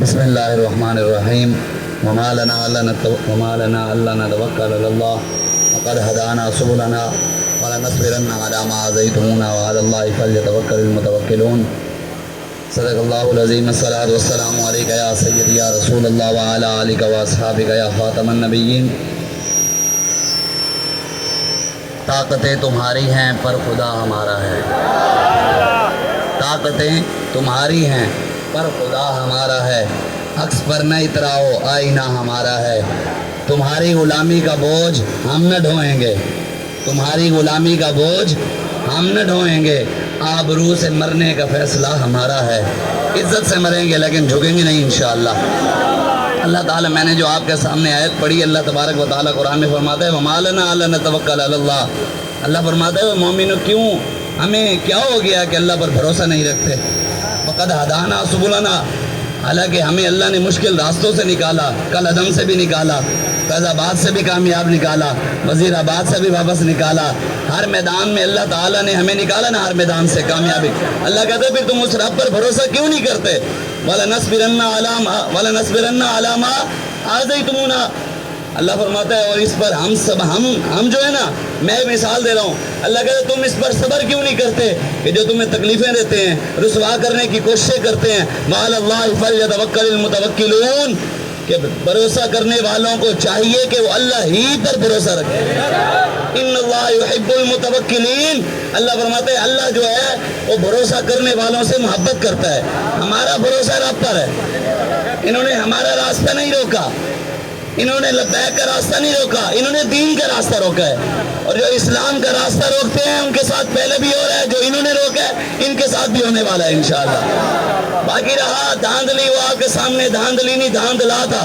بسم الله الرحمن الرحيم وما لنا ألا نتوكل على الله وقد هدانا سبلنا ولنصبرن على ما آذيتمونا وعلى الله فليتوكل المتوكلون. صدق الله العظيم. الصلاة والسلام عليك يا سيدي يا رسول الله وعلى آلك وأصحابك يا خاتم النبيين. طاقتیں تمہاری ہیں پر خدا ہمارا ہے. طاقتیں تمہاری ہیں پر خدا ہمارا ہے. عکس پر نہ اتراؤ آئینہ ہمارا ہے. تمہاری غلامی کا بوجھ ہم نہ ڈھوئیں گے. تمہاری غلامی کا بوجھ ہم نہ ڈھوئیں گے. آبرو سے مرنے کا فیصلہ ہمارا ہے. عزت سے مریں گے لیکن جھکیں گے نہیں انشاءاللہ. اللہ تعالیٰ میں نے جو آپ کے سامنے آیت پڑھی، اللہ تبارک و تعالیٰ قرآن میں فرماتا ہے وَمَا لَنَا أَلَّا نَتَوَكَّلَ عَلَى اللَّهِ. اللہ فرماتا ہے مومنو کیوں ہمیں کیا ہو گیا کہ اللہ پر بھروسہ نہیں رکھتے. وَقَدْ هَدَانَا سُبُلَنَا. حالانکہ ہمیں اللہ نے مشکل راستوں سے نکالا، کل عدم سے بھی نکالا، فیض آباد سے بھی کامیاب نکالا، وزیر آباد سے بھی واپس نکالا. ہر میدان میں اللہ تعالیٰ نے ہمیں نکالا نا، ہر میدان سے کامیابی. اللہ کہتے ہیں پھر تم اس رب پر بھروسہ کیوں نہیں کرتے؟ وَلَنَصْبِرَنَّ عَلَىٰ مَا آذَيْتُمُونَا. اللہ فرماتا ہے اور اس پر ہم جو ہے نا، میں مثال دے رہا ہوں. اللہ کہتا ہے تم اس پر صبر کیوں نہیں کرتے کہ جو تمہیں تکلیفیں دیتے ہیں، رسوا کرنے کی کوششیں کرتے ہیں. وَعَلَى اللَّهِ فَلْيَتَوَكَّلِ الْمُتَوَكِّلُونَ. کہ بھروسہ کرنے والوں کو چاہیے کہ وہ اللہ ہی پر بھروسہ رکھے. ان اللہ یحب المتوکلین. اللہ فرماتے ہیں اللہ جو ہے وہ بھروسہ کرنے والوں سے محبت کرتا ہے. ہمارا بھروسہ رب پر ہے. انہوں نے ہمارا راستہ نہیں روکا، انہوں نے لبیک کا راستہ نہیں روکا، انہوں نے دین کا راستہ روکا ہے. اور جو اسلام کا راستہ روکتے ہیں ان کے ساتھ پہلے بھی ہو رہا ہے، جو انہوں نے روکا ہے ان کے ساتھ بھی ہونے والا ہے انشاءاللہ. باقی رہا دھاندلی، وہ آپ کے سامنے دھاندلی نہیں دھاندلا تھا.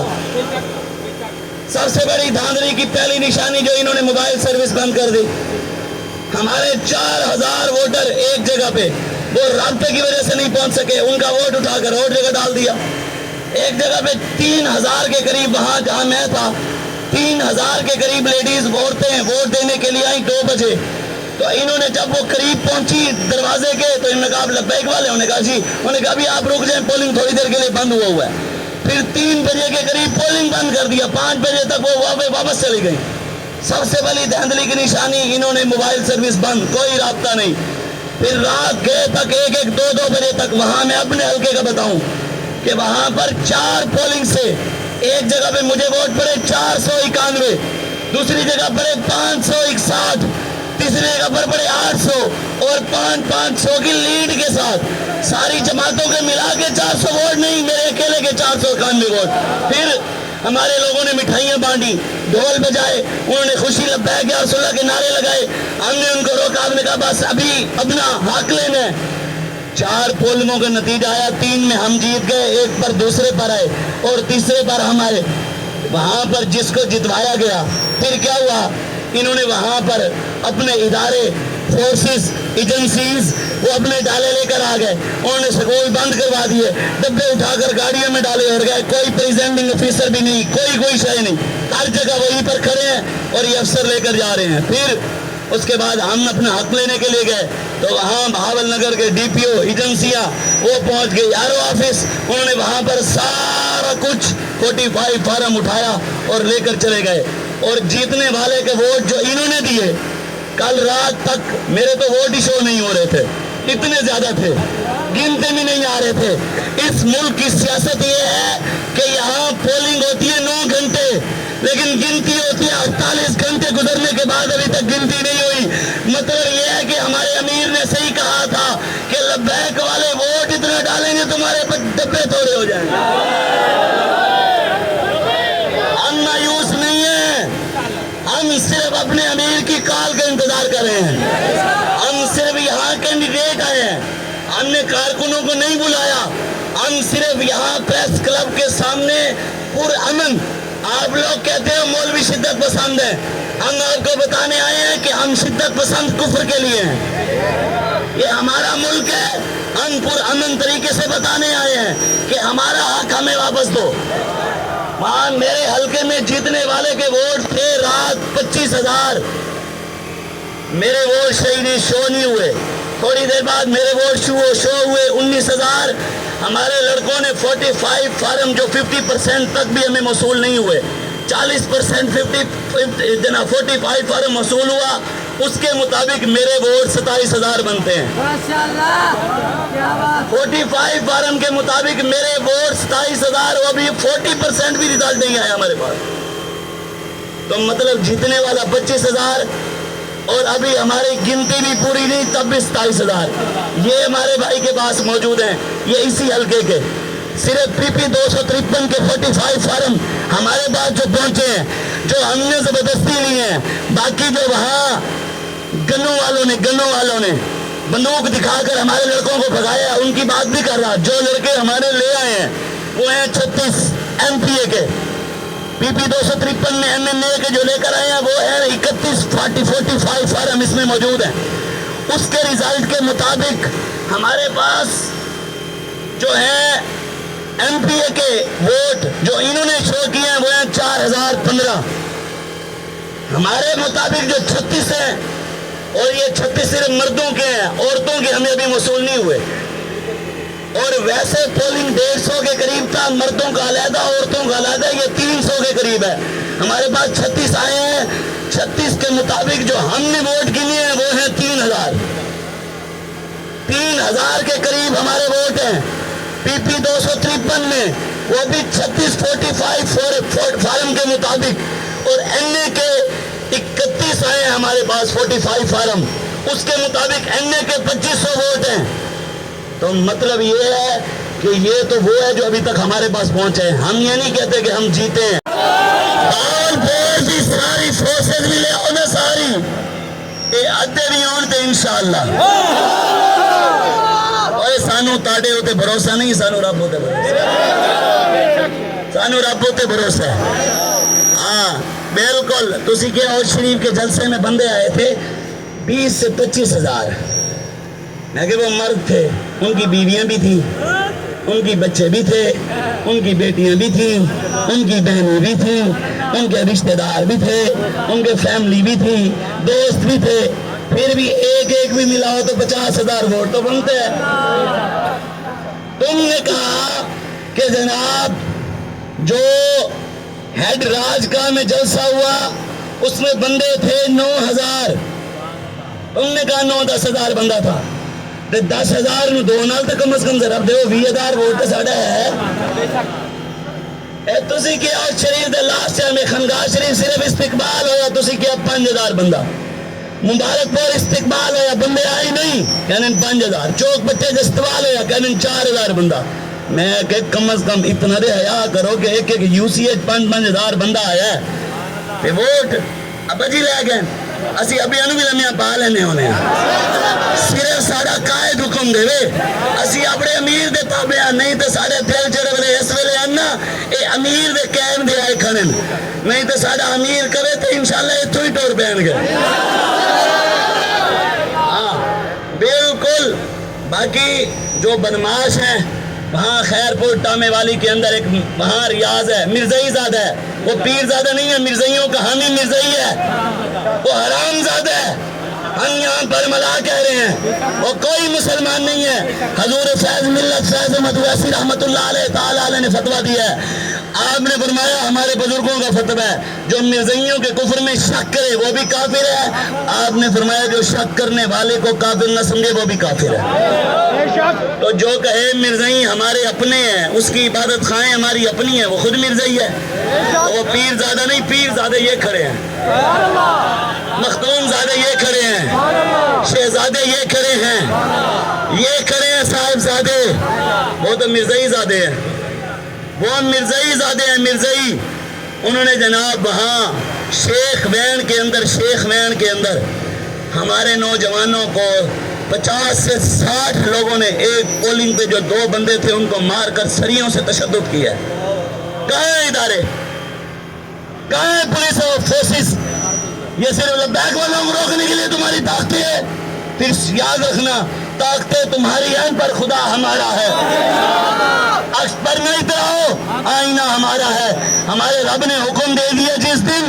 سب سے بڑی دھاندلی کی پہلی نشانی جو انہوں نے موبائل سروس بند کر دی. ہمارے 4000 ووٹر ایک جگہ پہ وہ رابطے کی وجہ سے نہیں پہنچ سکے، ان کا ووٹ اٹھا کر اور جگہ ڈال دیا. ایک جگہ پہ 3000 کے قریب، وہاں جہاں میں تھا 3000 کے قریب لیڈیز عورتیں ووٹ دینے کے لیے آئیں 2 بجے. تو انہوں نے جب وہ قریب پہنچی دروازے کے تو انہوں نے کہا لبیک والے، انہوں نے کہا جی، انہوں نے کہا بھی آپ رک جائیں، پولنگ تھوڑی دیر کے لیے بند ہوا ہے. پھر 3 بجے کے قریب پولنگ بند کر دیا، 5 بجے تک وہ واپس چلی گئی. سب سے بڑی دھاندلی کی نشانی انہوں نے موبائل سروس بند، کوئی رابطہ نہیں. پھر رات کے تک 1-1 2-2 بجے تک وہاں میں اپنے حلقے کا بتاؤں کہ وہاں پر 4 پولنگ سے ایک جگہ پہ مجھے ووٹ پڑے 491، دوسری جگہ پڑے 561، تیسری جگہ پر پڑے 800 اور 500 کی لیڈ کے ساتھ. ساری جماعتوں کے ملا کے 400 ووٹ نہیں، میرے اکیلے کے 491 ووٹ. پھر ہمارے لوگوں نے مٹھائیاں بانٹی، ڈھول بجائے، انہوں نے خوشی لبیک یا رسول اللہ کے نعرے لگائے. ہم نے ان کو روکا، ہم نے کہا بس ابھی اپنا حق لینا ہے. 4 پولنگوں کا نتیجہ آیا، 3 میں ہم جیت گئے، 1 پر دوسرے پر آئے اور تیسرے پر ہم آئے. وہاں پر جس کو جتوایا گیا پھر کیا ہوا، انہوں نے وہاں پر اپنے ادارے، فورسز، ایجنسیز وہ اپنے ڈالے لے کر آ گئے. انہوں نے سکول بند کروا دیے، ڈبے اٹھا کر گاڑیوں میں ڈالے اور گئے. کوئی پریزائڈنگ افیسر بھی نہیں، کوئی شے نہیں، ہر جگہ وہیں پر کھڑے ہیں اور یہ افسر لے کر جا رہے ہیں. پھر اس کے بعد ہم اپنا حق لینے کے لیے گئے تو وہاں بہاول نگر کے ڈی پی او ایجنسیاں وہ پہنچ گئی، آر او آفس. انہوں نے وہاں پر سارا کچھ 45 فارم اٹھایا اور لے کر چلے گئے. اور جیتنے والے کے ووٹ جو انہوں نے دیے، کل رات تک میرے تو ووٹ ہی شو نہیں ہو رہے تھے، اتنے زیادہ تھے، گنتے بھی نہیں آ رہے تھے. اس ملک کی سیاست یہ ہے کہ یہاں پولنگ ہوتی ہے 9 گھنٹے لیکن گنتی ہوتی ہے 48 گھنٹے گزرنے کے بعد ابھی تک گنتی نہیں ہوئی. مطلب یہ ہے کہ ہمارے امیر نے صحیح کہا تھا کہ لبیک والے ووٹ اتنا ڈالیں گے تمہارے ڈبے تھوڑے ہو جائیں گے. ہم مایوس نہیں ہیں، ہم صرف اپنے امیر کی کال کا انتظار کر رہے ہیں. ہم صرف یہاں کینڈیڈیٹ آئے ہیں، ہم نے کارکنوں کو نہیں بلایا. ہم صرف یہاں پریس کلب کے سامنے پرامن، آپ لوگ کہتے ہیں مولوی شدت پسند ہے، ہم آپ کو بتانے آئے ہیں کہ ہم شدت پسند کفر کے لیے ہیں. یہ ہمارا ملک ہے، ہم پرامن طریقے سے بتانے آئے ہیں کہ ہمارا حق ہمیں واپس دو. وہاں میرے حلقے میں جیتنے والے کے ووٹ تھے رات 25,000. میرے ووٹ شو نہیں ہوئے. تھوڑی دیر بعد میرے ووٹ شو ہوئے 19,000. ہمارے لڑکوں نے 45 فارم جو 50% تک بھی ہمیں موصول نہیں ہوئے، 40% 45 فارم موصول ہوا، اس کے مطابق میرے ووٹ 27,000 بنتے ہیں۔ 45 فارم کے مطابق میرے ووٹ 27,000، وہ بھی 40% بھی ریزلٹ نہیں آیا ہمارے پاس، تو مطلب جیتنے والا 25,000، اور ابھی ہماری گنتی بھی پوری نہیں تب بھی 27,000۔ یہ ہمارے بھائی کے پاس موجود ہیں، یہ اسی حلقے کے صرف پی پی 253 کے 45 فارم ہمارے پاس جو پہنچے ہیں، جو ہم نے زبردستی لی ہیں۔ باقی جو وہاں گنوں والوں نے بندوق دکھا کر ہمارے لڑکوں کو بھگایا، ان کی بات بھی کر رہا۔ جو لڑکے ہمارے لے آئے ہیں وہ ہیں 36 ایم پی اے کے، پی پی 253 میں ایم این اے کے جو لے کر آئے ہیں وہ ہیں 45 فارم اس میں موجود ہیں۔ اس کے ریزلٹ کے مطابق ہمارے پاس جو ہے ایم پی اے کے ووٹ جو انہوں نے شو کیے ہیں وہ ہیں 4015۔ ہمارے مطابق جو 36 ہیں، اور یہ 36 صرف مردوں کے ہیں، عورتوں کے ہمیں ابھی موصول نہیں ہوئے، اور ویسے پولنگ 150 کے قریب تھا، مردوں کا علیحدہ عورتوں کا علیحدہ، یہ 300 کے قریب ہے۔ ہمارے پاس 36 آئے ہیں، 36 کے مطابق جو ہم نے ووٹ گنے ہیں وہ ہیں 3,000 کے قریب ہمارے ووٹ ہیں۔ پی پی 253 میں وہ بھی 36 45 فارم کے مطابق، اور این اے کے 31 آئے ہیں ہمارے پاس 45 فارم، اس کے مطابق این اے کے 2500 ووٹ ہیں۔ تو مطلب یہ ہے کہ یہ تو وہ ہے جو ابھی تک ہمارے پاس پہنچے ہیں۔ ہم یہ نہیں کہتے کہ ہم جیتے ہیں، ساری فورسز ملے انہیں ساری یہ ادھے بھی آن تے انشاءاللہ۔ اور سانو تاڑے ہوتے بھروسہ نہیں، سانو رب ہوتے بھروسہ ہے۔ ہاں بالکل، تسی کیا اور شریف کے جلسے میں بندے آئے تھے 20 سے 25,000، میں کہ وہ مرد تھے، ان کی بیویاں بھی تھیں، ان کی بچے بھی تھے، ان کی بیٹیاں بھی تھیں، ان کی بہنیں بھی تھیں، ان کے رشتہ دار بھی تھے، ان کے فیملی بھی تھی، دوست بھی تھے، پھر بھی ایک بھی ملا ہو تو 50,000 ووٹ تو بنتے ہیں۔ تم نے کہا کہ جناب جو ہیڈ راج کا میں جلسہ ہوا اس میں بندے تھے 9,000، تم نے کہا 9-10,000 بندہ تھا، 10,000 نو 2 نال تو کم از کم ضرب دیو 20,000 ووٹ تو ساڑھا ہے۔ تسی کیا شریف دے لاسٹ ٹائم خانقاہ شریف صرف استقبال ہویا، تسی کیا 5,000 بندہ، مبارک پور استقبال ہویا بندے آئی نہیں کہنے 5,000، چوک بچے استقبال ہویا کہنے 4,000 بندہ۔ میں کہ کم از کم اتنا دے حیا کرو کہ ایک یو سی ایچ 5,000 بندہ آیا ہے، پہ ووٹ ابا جی لے گئے، اسی ابھی انو بھی لمیاں پا لینے ہونے ہیں، صرف ساڑا قائد حکم دے وے، اسی اپنے امیر دے تابعہ نہیں تو ساڑے دل جڑے بلے اس ویلے آنا اے امیر دے قیم دے آئے کھنن، نہیں تو ساڑا امیر کرے تو انشاءاللہ یہ تو ہی ٹور بین گئے۔ ہاں بالکل، باقی جو بدماش ہیں وہاں خیرپور ٹامے والی کے اندر ایک وہاں ریاض ہے، مرزائی زادہ ہے، وہ پیر زادہ نہیں ہے، مرزائیوں کا حامی مرزائی ہے، وہ حرام زادہ ہے، ہم یہاں پر ملا کہہ رہے ہیں، وہ کوئی مسلمان نہیں ہے۔ حضور فیض ملت فیض احمد ویسی رحمت اللہ علیہ تعالیٰ نے فتویٰ دیا ہے، آپ نے فرمایا ہمارے بزرگوں کا فتویٰ ہے جو مرزائیوں کے کفر میں شک کرے وہ بھی کافر ہے، آپ نے فرمایا جو شک کرنے والے کو کافر نہ سمجھے وہ بھی کافر ہے۔ تو جو کہے مرزائی ہمارے اپنے ہیں، اس کی عبادت خواہیں ہماری اپنی ہیں، وہ خود مرزائی ہے، وہ پیر زادہ نہیں، پیر زادہ یہ کھڑے ہیں، مختوم زادہ یہ کھڑے ہیں، شہزادے یہ کھڑے ہیں، یہ کھڑے ہیں صاحب زادے، وہ تو مرزائی زادے ہیں، وہ مرزائی زادے ہیں، مرزائی۔ انہوں نے جناب وہاں شیخ وین کے اندر ہمارے نوجوانوں کو 50 سے 60 لوگوں نے ایک پولنگ پہ جو 2 بندے تھے ان کو مار کر سریوں سے تشدد کیا ہے۔ کہاں ہیں ادارے، کہاں ہیں پولیس اور فورسز؟ یہ صرف لبیک والوں کو روکنے کے لیے تمہاری طاقتیں ہیں، پھر یاد رکھنا طاقتیں تمہاری ہیں پر خدا ہمارا ہے۔ عکس پر نہیں تراؤ، آئینہ ہمارا ہے، ہمارے رب نے حکم دے دیا جس دن،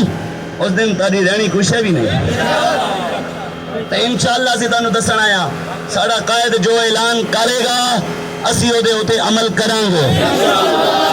اس دن تاری رہنی کچھ بھی نہیں۔ تو انشاءاللہ سے تانوں دسن آیا ساڑا قائد جو اعلان کرے گا اسی ਉਹਦੇ ਉਤੇ ਅਮਲ ਕਰਾਂਗੇ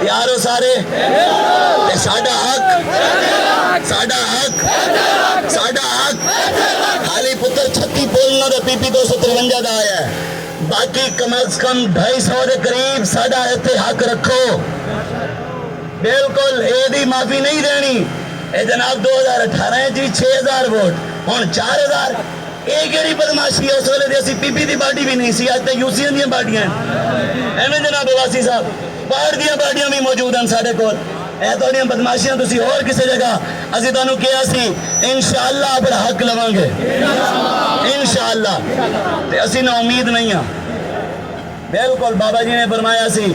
ਤਿਆਰ ਹੋ ਸਾਰੇ ਤੇ ਸਾਡਾ ਹੱਕ ਖਾਲੀ ਪੁੱਤਰ 36 ਬੋਲਣਾ ਤੇ ਪੀਪੀ 253 ਦਾ ਆਇਆ ਬਾਕੀ ਕਮ ਅਜ਼ ਕਮ 250 ਦੇ ਕਰੀਬ ਸਾਡਾ ਇੱਥੇ ਹੱਕ ਰੱਖੋ ਬਿਲਕੁਲ ਇਹਦੀ ਮਾਫੀ ਨਹੀਂ ਦੇਣੀ ਇਹ ਜਨਾਬ 2018 ਚ 6000 ਵੋਟ ਹੁਣ 4000 ਇਹ ਕਿਹੜੀ ਬਦਮਾਸ਼ੀ ਹੈ ਉਸ ਵੇਲੇ ਦੀ ਅਸੀਂ ਪੀਪੀ ਦੀ ਪਾਰਟੀ ਵੀ ਨਹੀਂ ਸੀ ਅੱਜ ਤੇ ਯੂਸੀਐਨ ਦੀਆਂ ਪਾਰਟੀਆਂ ਐਵੇਂ ਜਨਾਬ ਵਾਸੀ ਸਾਹਿਬ ਬਾਹਰ ਦੀਆਂ ਪਾਰਟੀਆਂ ਵੀ ਮੌਜੂਦ ਹਨ ਸਾਡੇ ਕੋਲ ਇਹ ਤੁਹਾਡੀਆਂ ਬਦਮਾਸ਼ੀਆਂ ਤੁਸੀਂ ਹੋਰ ਕਿਸੇ ਜਗ੍ਹਾ ਅਸੀਂ ਤੁਹਾਨੂੰ ਕਿਹਾ ਸੀ ਇਨਸ਼ਾਅੱਲਾ ਆਪਣਾ ਹੱਕ ਲਵਾਂਗੇ ਇਨਸ਼ਾਅੱਲਾ ਤੇ ਅਸੀਂ ਨਾ ਉਮੀਦ ਨਹੀਂ ਆ ਬਿਲਕੁਲ ਬਾਬਾ ਜੀ ਨੇ ਫਰਮਾਇਆ ਸੀ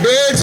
150